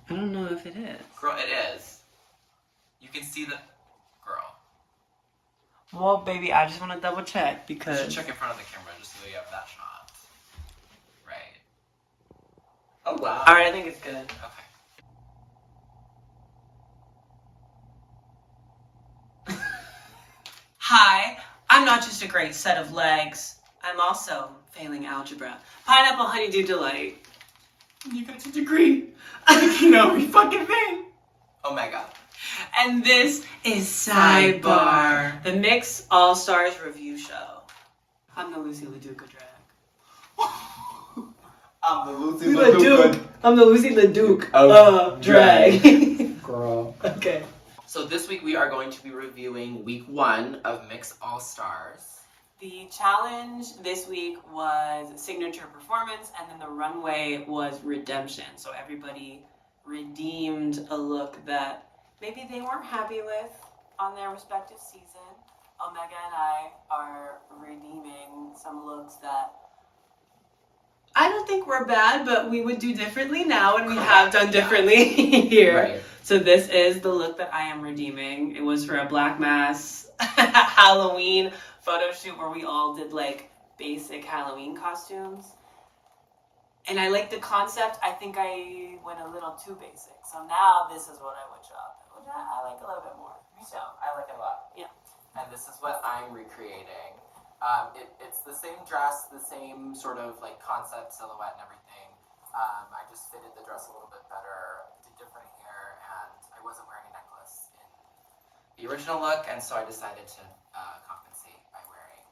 I don't know if it is. Girl, it is. You can see the girl. Well, baby, I just want to double check because... You should check in front of the camera just so you have that shot. Right. Oh, wow. Alright, I think it's good. Okay. Hi, I'm not just a great set of legs. I'm also failing algebra. Pineapple honeydew delight. You got your degree. I can know every fucking thing. Omega. And this is Sidebar, the Mix All-Stars review show. I'm the Lucy LaDuca drag. I'm the Lucy LaDuca. I'm the Lucy LaDuca of drag. Girl. Okay. So this week we are going to be reviewing week 1 of Mix All-Stars. The challenge this week was signature performance, and then the runway was redemption. So everybody redeemed a look that maybe they weren't happy with on their respective season. Omega and I are redeeming some looks that I don't think were bad, but we would do differently now, and we have done differently here. Right. So this is the look that I am redeeming. It was for a Black Mass Halloween photo shoot where we all did like basic Halloween costumes. And I like the concept. I think I went a little too basic. So now this is what I would shop, which I like a little bit more. So I like it a lot. Yeah. And this is what I'm recreating. It's the same dress, the same sort of like concept, silhouette, and everything. I just fitted the dress a little bit better, did different hair, and I wasn't wearing a necklace in the original look, and so I decided to compensate by wearing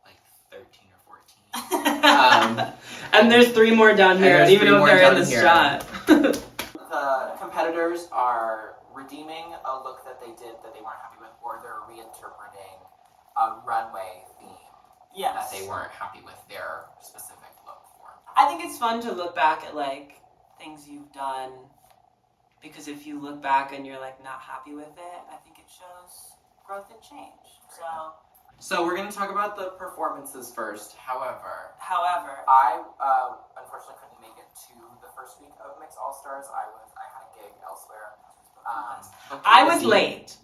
like 13 or 14. And there's 3 more down here. I don't even know if they're in this shot. The competitors are redeeming a look that they did that they weren't happy with, or they're reinterpreting a runway theme that they weren't happy with their specific look for. I think it's fun to look back at like things you've done, because if you look back and you're like not happy with it, I think it shows growth and change. So we're going to talk about the performances first. However, I unfortunately couldn't make it to the first week of Mix All-Stars. I had a gig elsewhere. I was late.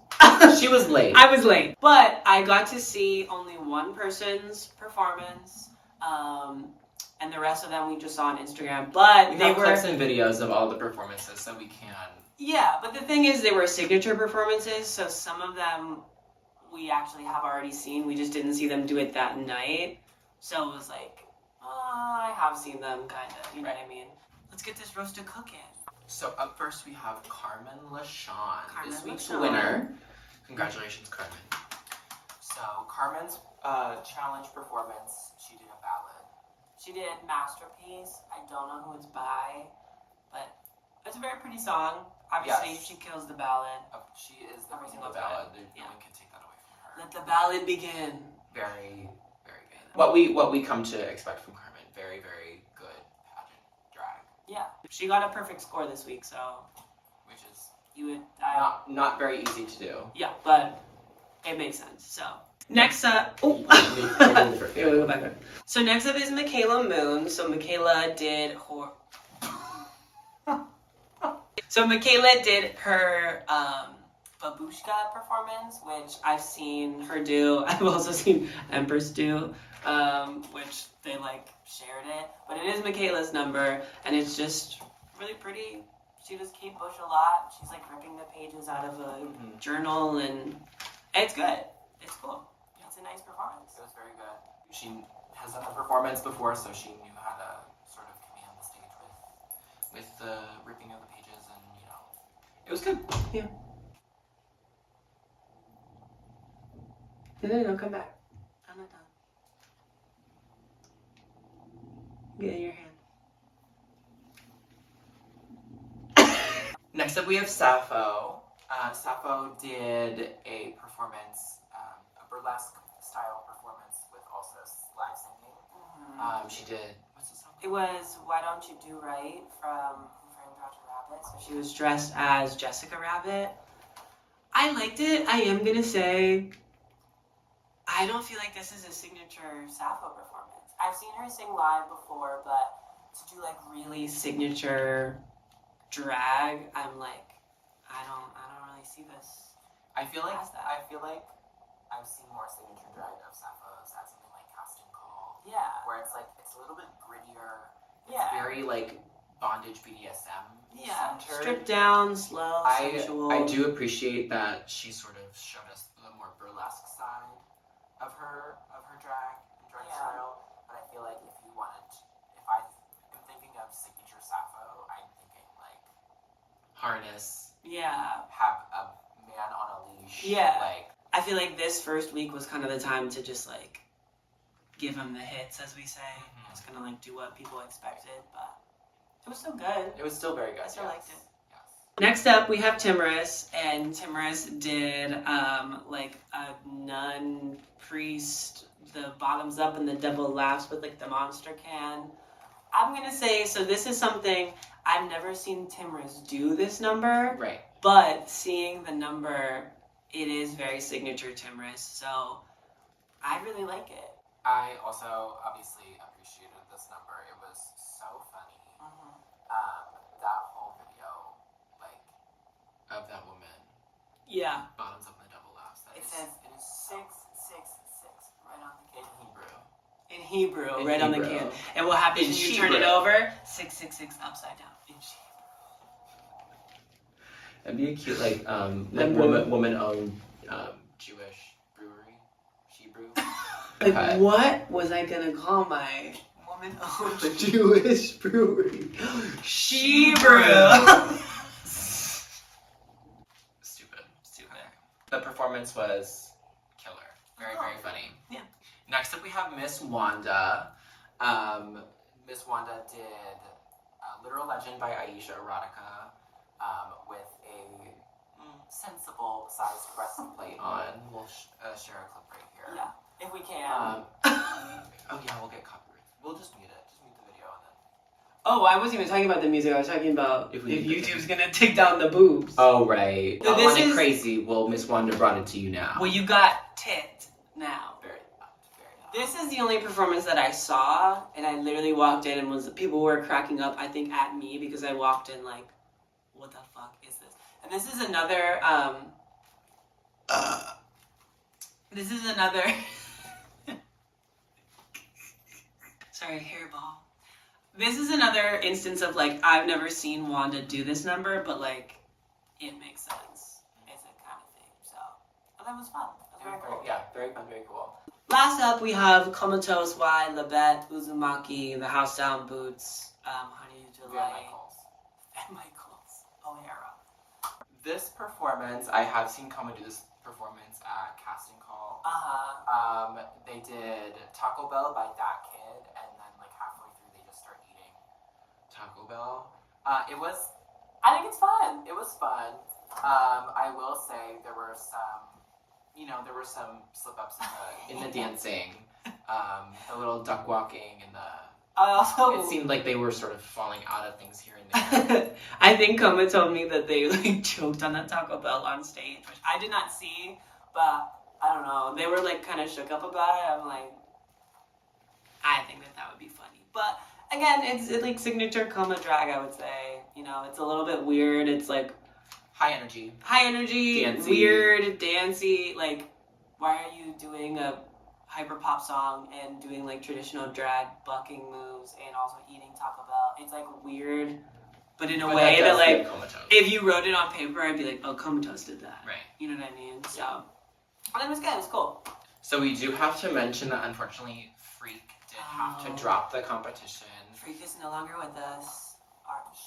She was late. I was late. But I got to see only one person's performance. And the rest of them we just saw on Instagram. But they were clips and videos of all the performances, so we can. Yeah, but the thing is, they were signature performances, so some of them we actually have already seen. We just didn't see them do it that night. So it was like, I have seen them, kind of. You know what I mean? Let's get this roasted cooking. So up first we have Carmen LaShawn, this week's winner. Congratulations, Carmen. So Carmen's challenge performance, she did a ballad. She did Masterpiece. I don't know who it's by, but it's a very pretty song. Obviously, she kills the ballad. She is the queen of the ballad. No one can take that away from her. Let the ballad begin. Very, very good. What we come to expect from Carmen. Very, very good pageant drag. Yeah. She got a perfect score this week, so... Which is not very easy to do. Yeah, but it makes sense, so... Next up... Oh! Here, we go back there. So next up is Michaela Moon. So Michaela did her Babushka performance, which I've seen her do. I've also seen Empress do, which they like shared it. But it is Michaela's number, and it's just really pretty. She does Kate Bush a lot. She's like ripping the pages out of a journal, and it's good. It's cool. Yeah. It's a nice performance. It was very good. She has done the performance before, so she knew how to sort of command the stage with the ripping of the pages, and you know, it was good. Yeah. No, come back. I'm not done. Get in your hand. Next up, we have Sappho. Sappho did a performance, a burlesque style performance with also live singing. She did, what's the song? It was Why Don't You Do Right from Who Framed Roger Rabbit. So she was dressed as Jessica Rabbit. I liked it. I am gonna say, I don't feel like this is a signature Sappho performance. I've seen her sing live before, but to do like really signature drag, I'm like, I don't really see this. I feel like Past that. I've seen more signature drag of Sappho's at something like Casting Call, Yeah. where it's like it's a little bit grittier. It's Yeah. very like bondage BDSM Yeah. centered. Stripped down, slow, sensual. I do appreciate that she sort of showed us the more burlesque side of her drag and drag style. But I feel like if I am thinking of signature Sappho, I'm thinking like harness, Yeah. have a man on a leash. Yeah. Like I feel like this first week was kind of the time to just like give them the hits, as we say. Just kind of like do what people expected, but it was still good. it was still very good. I still liked it. Yes. Next up, we have Timorous, and Timorous did like a nun priest, the bottoms up and the devil laughs with like the monster can. I'm gonna say, so this is something I've never seen Timorous do this number, Right. but seeing the number, it is very signature Timorous, so I really like it. I also obviously appreciated this number. It was so funny. That whole video, like, of that woman. Yeah. Bottoms up and the double laughs. It says it is 666 right on the in can. Hebrew. In Hebrew, In right on the Hebrew. can. And what happens In when you turn it Hebrew. over? 666 upside down. In Hebrew. It'd be a cute like Number. woman owned Jewish brewery. She brew. Like, what was I gonna call my woman-owned Jewish brewery. Hebrew? Stupid. The performance was killer. Very, very funny. Yeah. Next up we have Miss Wanda. Miss Wanda did Literal Legend by Aisha Erotica with a sensible sized breastplate on. We'll share a clip right here. Yeah, if we can. Oh yeah, we'll get copyright. We'll just mute it. Just mute the video and then. Oh, I wasn't even talking about the music. I was talking about If if, we need the YouTube's gonna take down the boobs. Oh right. So I this want it is- crazy. Well, Miss Wanda brought it to you now. Well, you got tit now. Very loud. This is the only performance that I saw, and I literally walked in and people were cracking up, I think, at me because I walked in like, what the fuck is this? And this is another, sorry, hairball. This is another instance of like, I've never seen Wanda do this number, but like, it makes sense. It's a kind of thing, so. But that was fun. That was very cool. Yeah, very fun, very cool. Last up, we have Comatose Y, Labette, Uzumaki, the House Down Boots, Honey July, and Michaels O'Hara. This performance, I have seen Kama do this performance at Casting Call. They did Taco Bell by That Kid, and then like halfway through they just start eating Taco Bell. I think it's fun. It was fun. I will say there were some slip ups in the dancing, the little duck walking and it seemed like they were sort of falling out of things here and there. I think Koma told me that they like choked on that Taco Bell on stage, which I did not see, but I don't know. They were like kind of shook up about it. I'm like, I think that would be funny. But again, it's like signature Koma drag, I would say. You know, it's a little bit weird. It's like High energy. Dancey. Weird, dancey. Like, why are you doing a hyper pop song and doing like traditional drag bucking moves and also eating Taco Bell? It's like weird, but in a way that like, if you wrote it on paper, I'd be like, oh, Comatose did that. Right. You know what I mean? So, and it was good. It was cool. So we do have to mention that unfortunately Freak did have to drop the competition. Freak is no longer with us.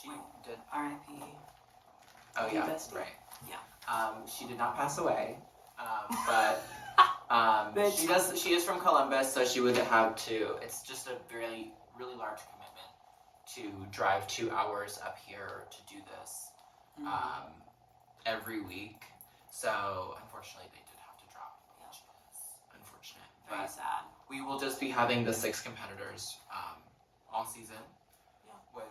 She did. R.I.P. Oh yeah, Bestie. right. Yeah. She did not pass away, but she is from Columbus, so she would have to. It's just a really large commitment to drive 2 hours up here to do this every week. So unfortunately, they did have to drop, which is unfortunate. Very But sad. we will just be having the 6 competitors all season, which.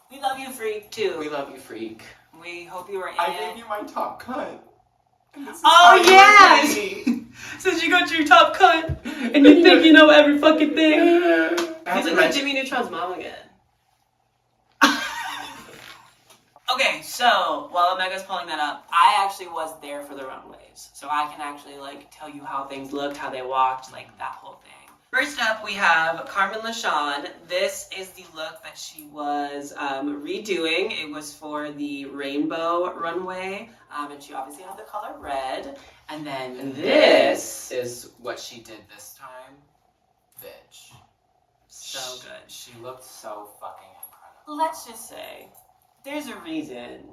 We love you, Freak, too. We love you, Freak. We hope you were in I it. gave you my top cut. Oh, yeah! Since you got your top cut, and you think you know every fucking thing. You look like Jimmy Neutron's mom again. Okay, so while Omega's pulling that up, I actually was there for the runways. So I can actually like tell you how things looked, how they walked, like that whole thing. First up, we have Carmen LaShawn. This is the look that she was redoing. It was for the rainbow runway, and she obviously had the color red. And then this is what she did this time. Bitch. So good. She looked so fucking incredible. Let's just say, there's a reason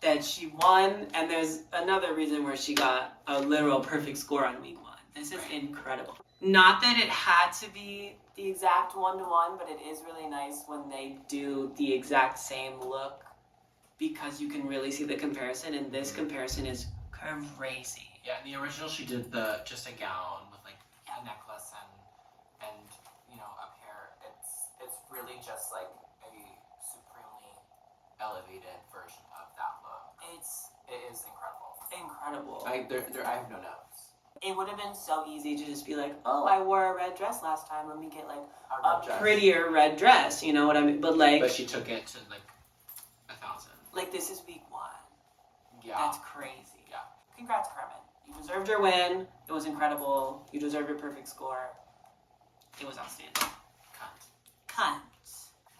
that she won, and there's another reason where she got a literal perfect score on week 1. This is incredible. Not that it had to be the exact 1-to-1, but it is really nice when they do the exact same look because you can really see the comparison, and this comparison is crazy. Yeah, in the original she did just a gown with like a necklace and you know, up here. It's really just like a supremely elevated version of that look. It is incredible. Incredible. I have no notes. It would have been so easy to just be like, oh, I wore a red dress last time. Let me get like a prettier red dress. You know what I mean? But she took it to like 1,000. Like, this is week 1. Yeah. That's crazy. Yeah. Congrats, Carmen. You deserved your win. It was incredible. You deserved your perfect score. It was outstanding. Cunt.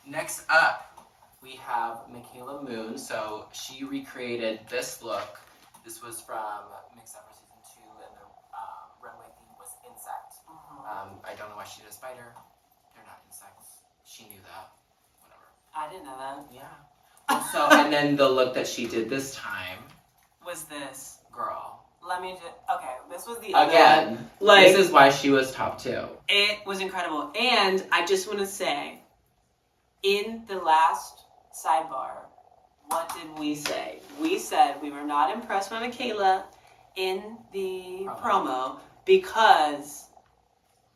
Next up, we have Michaela Moon. So she recreated this look. This was from Mix Ever Season 2, and the runway theme was insect. I don't know why she did a spider. They're not insects. She knew that. Whatever. I didn't know that. Yeah. So, and then the look that she did this time was this. Girl. Let me just... Okay, this was the Again, other... Like, this is why she was top 2. It was incredible. And I just want to say, in the last sidebar, what did we say? We said we were not impressed by Michaela in the promo because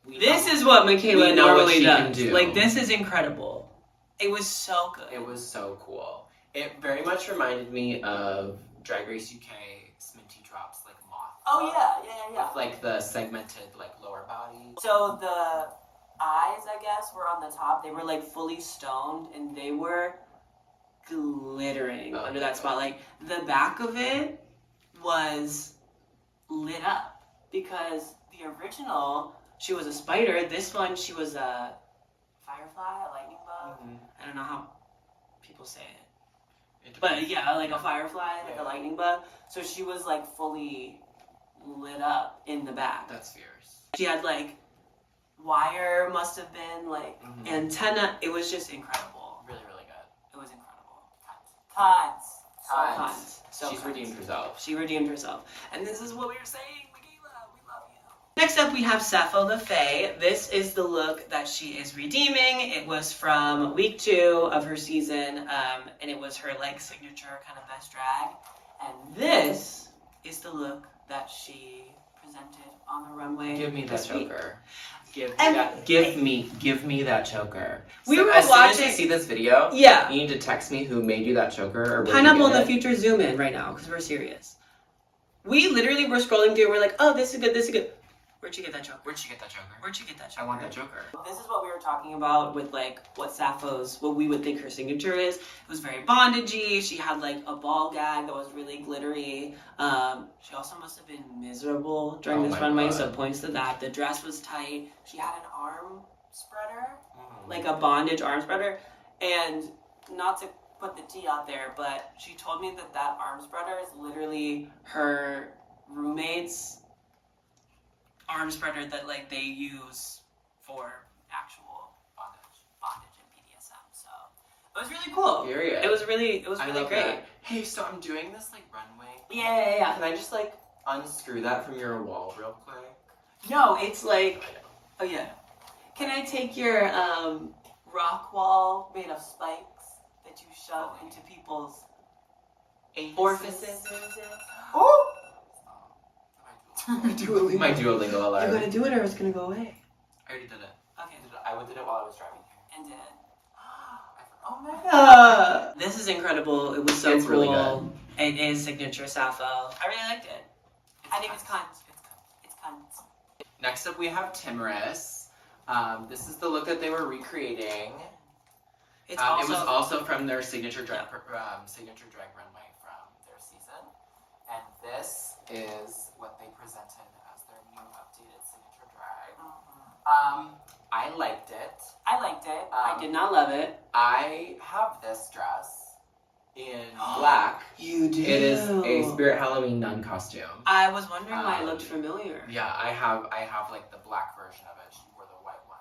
this is what Michaela normally does. Like, this is incredible. It was so good. It was so cool. It very much reminded me of Drag Race UK Sminty Drops, like moth. Oh yeah. With like the segmented like lower body. So the eyes, I guess, were on the top. They were like fully stoned, and they were glittering under that spotlight. The back of it was lit up because the original, she was a spider. This one, she was a firefly, a lightning bug. I don't know how people say it. But yeah, like a firefly, like a lightning bug. So she was like fully lit up in the back. That's fierce. She had like wire, must have been like antenna. It was just incredible. Really, really good. It was incredible. Tons. She's redeemed herself. She redeemed herself. And this is what we were saying, Michaela. We love you. Next up, we have Sappho the Fae. This is the look that she is redeeming. It was from week 2 of her season, and it was her like signature kind of best drag. And this is the look that she presented on the runway. Give me that this week. choker. Give me that choker. We were as watching. Soon as you see this video, yeah, you need to text me who made you that choker. Or Pineapple in the Future zoom in right now because we're serious. We literally were scrolling through and we're like, oh, this is good, this is good. Where'd you get that choker? Where'd you get that choker? Where'd you get that choker? I want that choker. This is what we were talking about with like what Sappho's, what we would think her signature is. It was very bondagey. She had like a ball gag that was really glittery. She also must have been miserable during this runway, so points to that. The dress was tight. She had an arm spreader, like a bondage arm spreader. And not to put the tea out there, but she told me that that arm spreader is literally her roommate's arm spreader that like they use for actual bondage and BDSM. So it was really cool. Period. It was really great. That. Hey, so I'm doing this like runway. Yeah. Can I just like unscrew that from your wall real quick? No, it's like, oh yeah. Can I take your rock wall made of spikes that you shove into people's orifices? Oh! Duolingo. My Duolingo alarm. You're gonna do it or it's gonna go away? I already did it. Okay. I did it while I was driving here. And did it. Oh my god. This is incredible. It was so it's cool. Really good. It is signature Sappho. I really liked it. I think it's cunt. It's cunt. Next up we have Timorous. This is the look that they were recreating. It's it was also from their signature drag runway from their season, and this is what they presented as their new updated signature drag. I liked it. I did not love it. I have this dress in black. You do. It is a Spirit Halloween nun costume. I was wondering why it looked familiar. Yeah, I have like the black version of it. She wore the white one.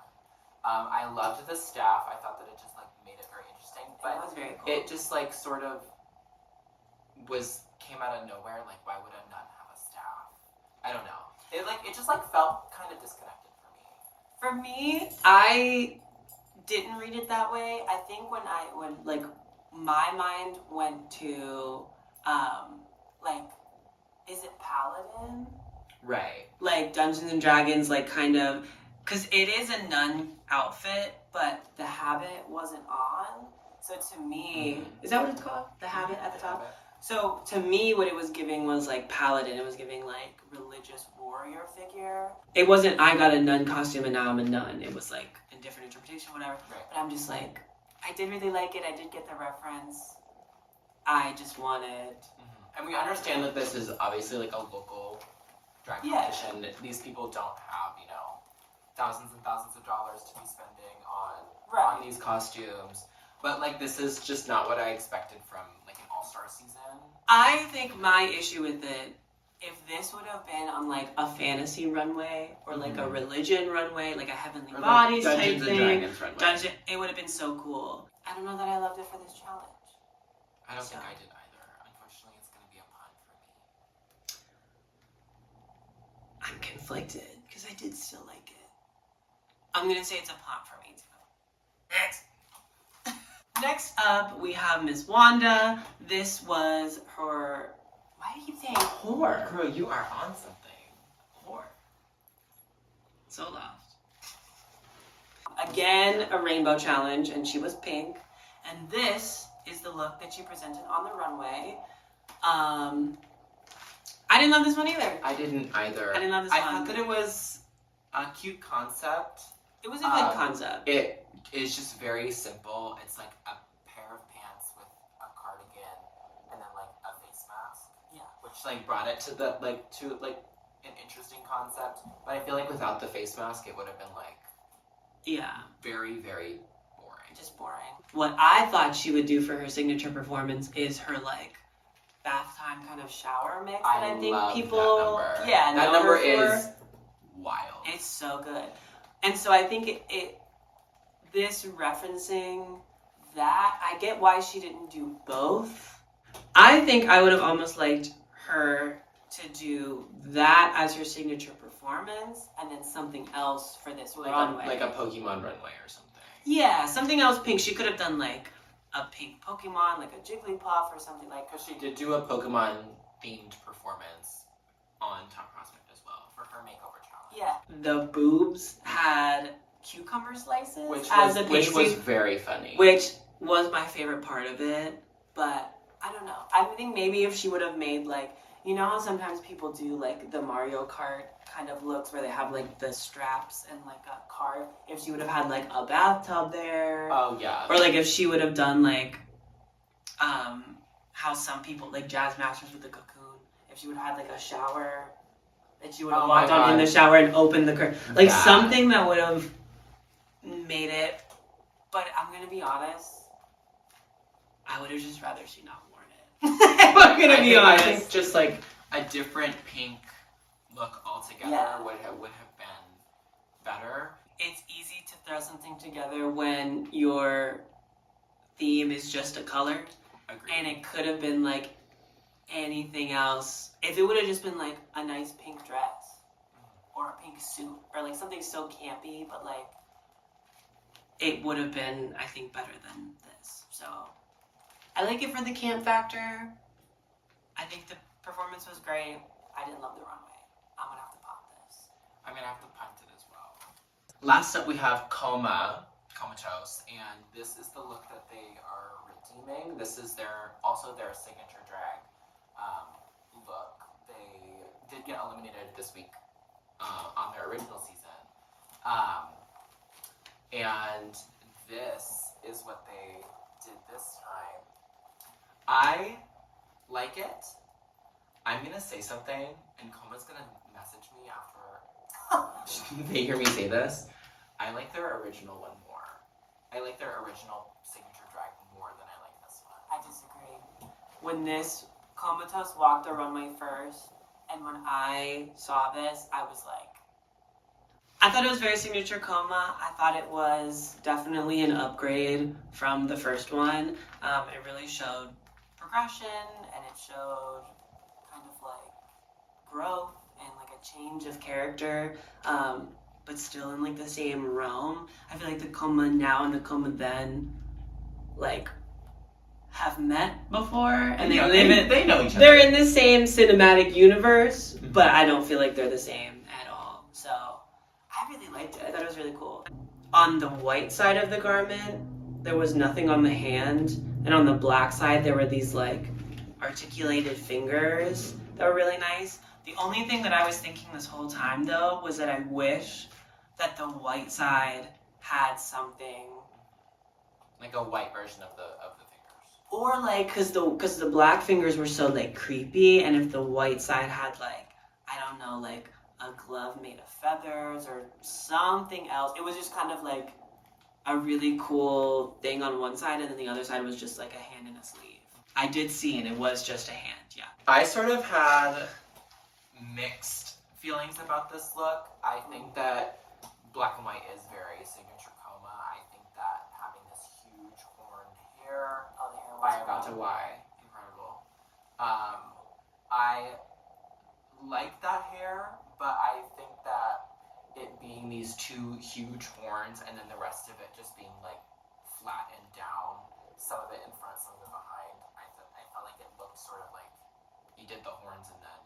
I loved the staff. I thought that it just like made it very interesting. But it was very cool. It just like sort of came out of nowhere. Like, why would a nun have a staff? I don't know. It just like felt kind of disconnected for me. For me, I didn't read it that way. I think when like my mind went to like, is it Paladin? Right. Like Dungeons and Dragons, like kind of, because it is a nun outfit, but the habit wasn't on. So to me, is that what it's called? The habit at the top? Habit. So to me, what it was giving was like Paladin. It was giving like religious warrior figure. It wasn't, I got a nun costume and now I'm a nun. It was like a different interpretation, whatever. Right. But I'm just like, I did really like it. I did get the reference. I just wanted... And we understand that this is obviously like a local drag competition. These people don't have, thousands and thousands of dollars to be spending on these costumes. But like, this is just not what I expected from like an All-Star season. I think my issue with it, if this would have been on like a fantasy runway or like a religion runway, like a Heavenly Or Bodies like type Dungeons and thing, Dragons runway. it would have been so cool. I don't know that I loved it for this challenge. I don't think I did either. Unfortunately, it's going to be a pun for me. I'm conflicted because I did still like it. I'm going to say it's a pun for me too. Next. Next up, we have Miss Wanda. This was her... Why do you keep saying whore? Girl, you are on something. Whore. So lost. Again, a rainbow challenge, and she was pink. And this is the look that she presented on the runway. I didn't love this one either. I didn't either. I didn't love this one. I thought that it was a cute concept. It was a good concept. It is just very simple. It's like a pair of pants with a cardigan and then like a face mask. Yeah. Which like brought it to an interesting concept. But I feel like without the face mask, it would have been like very, very boring. Just boring. What I thought she would do for her signature performance is her like bath time kind of shower mix that I think love people that number. That number is wild. It's so good. And so I think this referencing that, I get why she didn't do both. I think I would have almost liked her to do that as her signature performance and then something else for this runway. Like a Pokemon runway or something. Yeah, something else pink. She could have done like a pink Pokemon, like a Jigglypuff or something like that. Because she did do a Pokemon themed performance on Top Prospect as well for her makeover challenge. Yeah. The boobs had cucumber slices which was very funny. Which was my favorite part of it. But I don't know. I think maybe if she would have made like, you know how sometimes people do like the Mario Kart kind of looks where they have like the straps and like a cart. If she would have had like a bathtub there. Oh yeah. Or like if she would have done like how some people like jazz masters with the cocoon. If she would have had like a shower that she would have walked on in the shower and opened the curtain. Like something that would have made it. But I'm gonna be honest, I would have just rather she not worn it. I'm gonna be honest. I think just like a different pink look altogether would have been better. It's easy to throw something together when your theme is just a color. Agreed. And it could have been like anything else. If it would have just been like a nice pink dress or a pink suit or like something so campy, but like it would have been, I think, better than this. So I like it for the camp factor. I think the performance was great. I didn't love the runway. I'm gonna have to pop this. I'm gonna have to punt it as well. Last up we have Comatose, and this is the look that they are redeeming. This is also their signature drag look. They did get eliminated this week on their original season. And this is what they did this time. I like it. I'm gonna say something, and Coma's gonna message me after they hear me say this. I like their original one more. I like their original signature drag more than I like this one. I disagree. When this Comatose walked the runway first, and when I saw this, I was like, I thought it was very signature Coma. I thought it was definitely an upgrade from the first one. It really showed progression, and it showed kind of like growth and like a change of character, but still in like the same realm. I feel like the Coma now and the Coma then, like, have met before, and they know each other. They're in the same cinematic universe, but I don't feel like they're the same at all. So I really liked it. I thought it was really cool. On the white side of the garment, there was nothing on the hand, and on the black side, there were these like articulated fingers that were really nice. The only thing that I was thinking this whole time, though, was that I wish that the white side had something, like a white version of the fingers, or like because the black fingers were so like creepy, and if the white side had like, I don't know, like a glove made of feathers or something else. It was just kind of like a really cool thing on one side, and then the other side was just like a hand and a sleeve. I did see, and it was just a hand, yeah. I sort of had mixed feelings about this look. I think that black and white is very signature Coma. I think that having this huge horned hair, Oh, the hair was by about to Y, incredible. I like that hair, but I think that it being these two huge horns and then the rest of it just being like flat and down, some of it in front, some of it behind, I felt like it looked sort of like you did the horns and then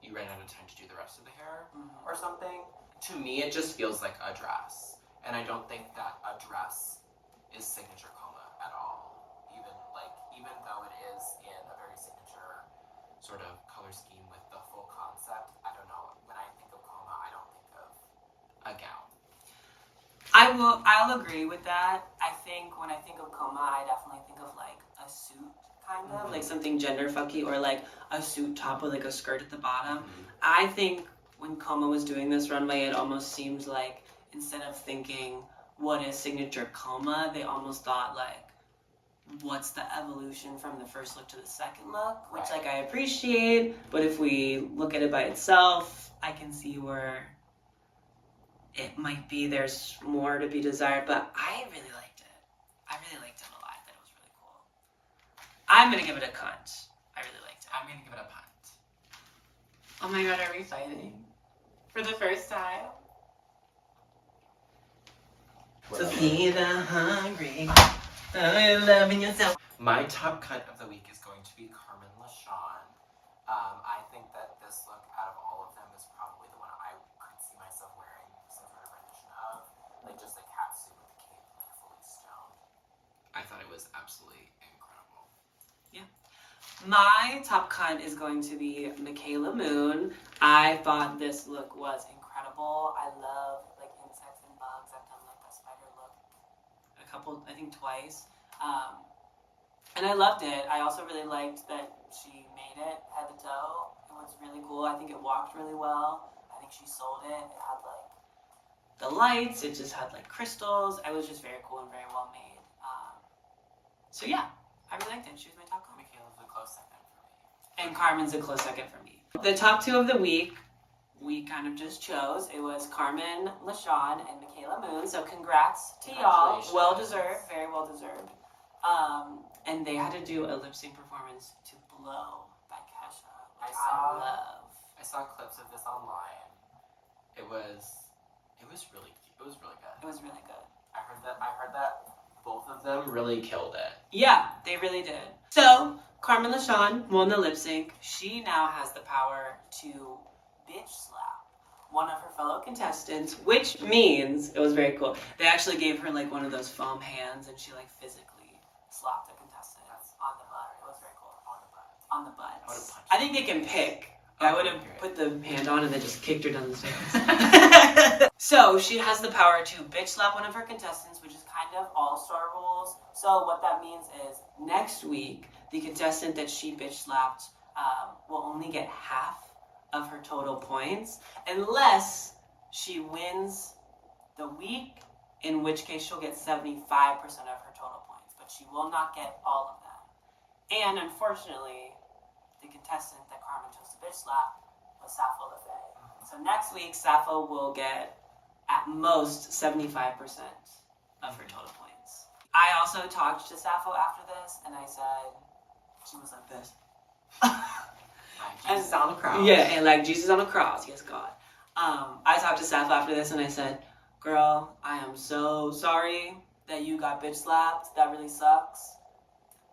you ran out of time to do the rest of the hair or something. To me, it just feels like a dress, and I don't think that a dress is signature Coma at all. Even though it is in a very signature sort of color scheme with the full concept, I don't know. When I think of Coma, I don't think of a gown. I'll agree with that. I think when I think of Coma, I definitely think of like a suit, kind of like something gender fucky, or like a suit top with like a skirt at the bottom. I think when Coma was doing this runway, it almost seemed like instead of thinking what is signature Coma, they almost thought like, what's the evolution from the first look to the second look, which like I appreciate, but if we look at it by itself, I can see where it might be there's more to be desired, but I really liked it. I really liked it a lot. I thought it was really cool. I'm gonna give it a cunt. I really liked it. I'm gonna give it a punt. Oh my god, are we fighting? For the first time? To feed the hungry, loving yourself. My top cut of the week is going to be Carmen LaShawn. I think that this look, out of all of them, is probably the one I could see myself wearing some sort of rendition of, like just a catsuit with a cape, like fully stoned. I thought it was absolutely incredible. Yeah. My top cut is going to be Michaela Moon. I thought this look was incredible. I love like insects and bugs. I've done like the spider look a couple, I think twice. And I loved it. I also really liked that she made it head to toe. It was really cool. I think it walked really well. I think she sold it. It had like the lights. It just had like crystals. It was just very cool and very well made. So yeah, I really liked it. She was my top cut. Michaela's a close second for me. And Carmen's a close second for me. The top two of the week, we kind of just chose. It was Carmen LaShawn and Michaela Moon. So congrats to y'all. Well deserved. Very well deserved. And they had to do a lip sync performance to Blow by Kesha, which I love. I saw clips of this online. It was really good. It was really good. I heard that both of them really killed it. Yeah, they really did. So Carmen LaShawn won the lip sync. She now has the power to bitch slap one of her fellow contestants, which means it was very cool. They actually gave her like one of those foam hands, and she like physically slapped the contestant on the butt. It was very cool. On the butt. I think they can pick. I would have put the hand on and then just kicked her down the stairs. So she has the power to bitch slap one of her contestants, which is kind kind of all-star rules. So what that means is next week, the contestant that she bitch slapped will only get half of her total points unless she wins the week, in which case she'll get 75% of her total points, but she will not get all of them. And unfortunately, the contestant that Carmen chose to bitch slap was Sappho LaFay. So next week, Sappho will get at most 75% of her total points. I also talked to Sappho after this, and I said, she was like this. Jesus on the cross. Yeah, and like Jesus on the cross, yes God. I talked to Sappho after this, and I said, girl, I am so sorry that you got bitch slapped. That really sucks.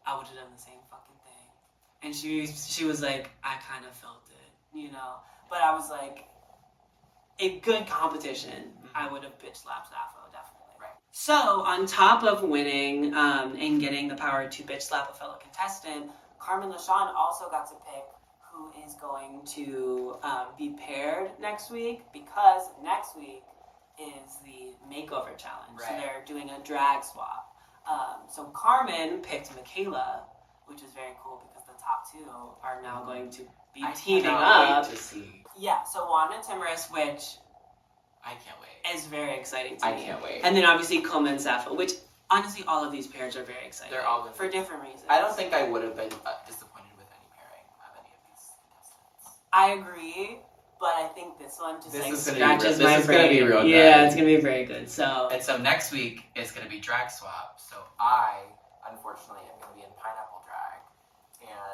I would have done the same fucking thing. And she was like, I kind of felt it, you know. But I was like, a good competition, I would have bitch slapped Sappho, definitely. Right. So, on top of winning and getting the power to bitch slap a fellow contestant, Carmen LaShawn also got to pick who is going to be paired next week, because next week is the makeover challenge. Right. So they're doing a drag swap. So Carmen picked Michaela, which is very cool because the top two are now going to be teaming up. Wait to see. Yeah, so Juan and Timorous, which I can't wait. is very exciting to me. I can't wait. And then obviously Coma and Sappho, which honestly all of these pairs are very exciting. They're all for different reasons. I don't think I would have been disappointed with any pairing of any of these contestants. I agree, but I think this one just This like is gonna scratches be, my this is brain. gonna be real good. Yeah, it's gonna be very good. So And so next week is gonna be drag swap. So I, unfortunately, am gonna be in pineapple drag.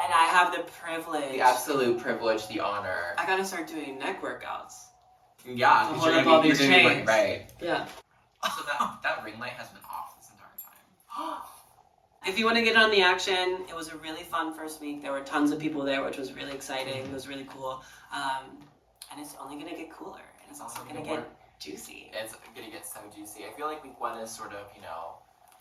and I have the privilege. The absolute privilege, the honor. I gotta start doing neck workouts. Yeah, To because hold you're up gonna all be these chains. right. Yeah. So that ring light has been off this entire time. If you want to get on the action, it was a really fun first week. There were tons of people there, which was really exciting. It was really cool. And it's only going to get cooler. And it's also going to get juicy. It's gonna get so juicy. I feel like week one is sort of,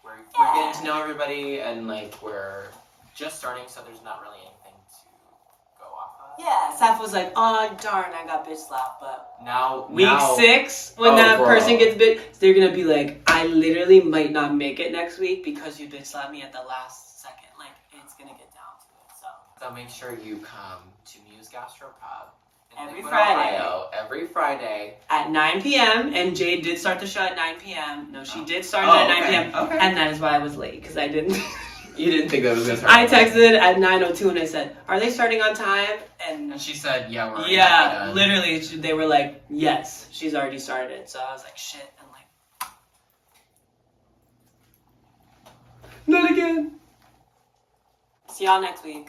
we're Yeah. getting to know everybody and like we're just starting, so there's not really anything to go off of. Yeah, Seth was like, oh, darn, I got bitch slapped. But week 6, when that person gets bitch, they're going to be like, I literally might not make it next week because you bitch slapped me at the last second. Like, it's going to get down to it. So make sure you come to Muse Gastropub in Every Lakewood, Friday. Ohio, every Friday. At 9 p.m., and Jade did start the show at 9 p.m. No, she did start it Oh, at 9 okay. p.m. Okay. And that is why I was late, because I didn't. You didn't think that was gonna start? I texted at 9:02 and I said, "Are they starting on time?" And she said, "Yeah, we're already yeah, done." literally, they were like, "Yes, she's already started." So I was like, "Shit," and like, not again. See y'all next week.